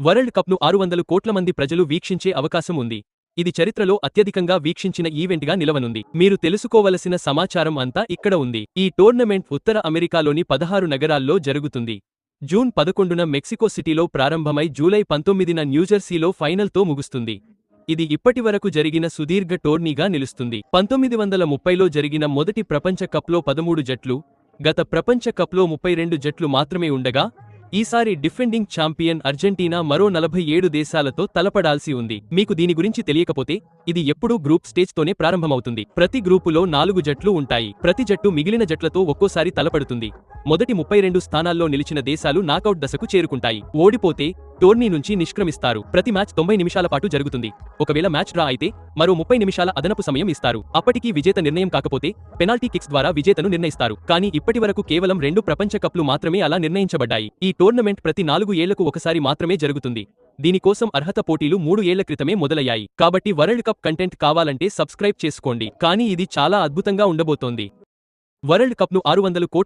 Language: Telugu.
వరల్డ్ కప్ను 600 కోట్ల మంది ప్రజలు వీక్షించే అవకాశం ఉంది. ఇది చరిత్రలో అత్యధికంగా వీక్షించిన ఈవెంట్గా నిలవనుంది. మీరు తెలుసుకోవలసిన సమాచారం అంతా ఇక్కడ ఉంది. ఈ టోర్నమెంట్ ఉత్తర అమెరికాలోని 16 నగరాల్లో జరుగుతుంది. జూన్ 11న మెక్సికో సిటీలో ప్రారంభమై జూలై 19న న్యూజెర్సీలో ఫైనల్తో ముగుస్తుంది. ఇది ఇప్పటివరకు జరిగిన సుదీర్ఘ టోర్నీగా నిలుస్తుంది. 1930లో జరిగిన మొదటి ప్రపంచ కప్లో 13 జట్లు, గత ప్రపంచ కప్లో 32 జట్లు మాత్రమే ఉండగా, ఈసారి డిఫెండింగ్ ఛాంపియన్ అర్జెంటీనా మరో 47 దేశాలతో తలపడాల్సి ఉంది. మీకు దీని గురించి తెలియకపోతే, ఇది ఎప్పుడూ గ్రూప్ స్టేజ్తోనే ప్రారంభమవుతుంది. ప్రతి గ్రూపులో 4 జట్లు ఉంటాయి. ప్రతి జట్టు మిగిలిన జట్లతో ఒక్కోసారి తలపడుతుంది. మొదటి 32 స్థానాల్లో నిలిచిన దేశాలు నాకౌట్ దశకు చేరుకుంటాయి. ఓడిపోతే టోర్నీ నుంచి నిష్క్రమిస్తారు. ప్రతి మ్యాచ్ 90 నిమిషాల పాటు జరుగుతుంది. ఒకవేళ మ్యాచ్ డ్రా అయితే మరో 30 నిమిషాల అదనపు సమయం ఇస్తారు. అప్పటికీ విజేత నిర్ణయం కాకపోతే పెనాల్టీ కిక్స్ ద్వారా విజేతను నిర్ణయిస్తారు. కానీ ఇప్పటివరకు కేవలం 2 ప్రపంచ కప్లు మాత్రమే అలా నిర్ణయించబడ్డాయి. ఈ టోర్నమెంట్ ప్రతి 4 ఏళ్లకు ఒకసారి మాత్రమే జరుగుతుంది. దీనికోసం అర్హత పోటీలు 3 ఏళ్ల క్రితమే మొదలయ్యాయి. కాబట్టి వరల్డ్ కప్ కంటెంట్ కావాలంటే సబ్స్క్రైబ్ చేసుకోండి. కానీ ఇది చాలా అద్భుతంగా ఉండబోతోంది. వరల్డ్ కప్ను 600 కోట్ల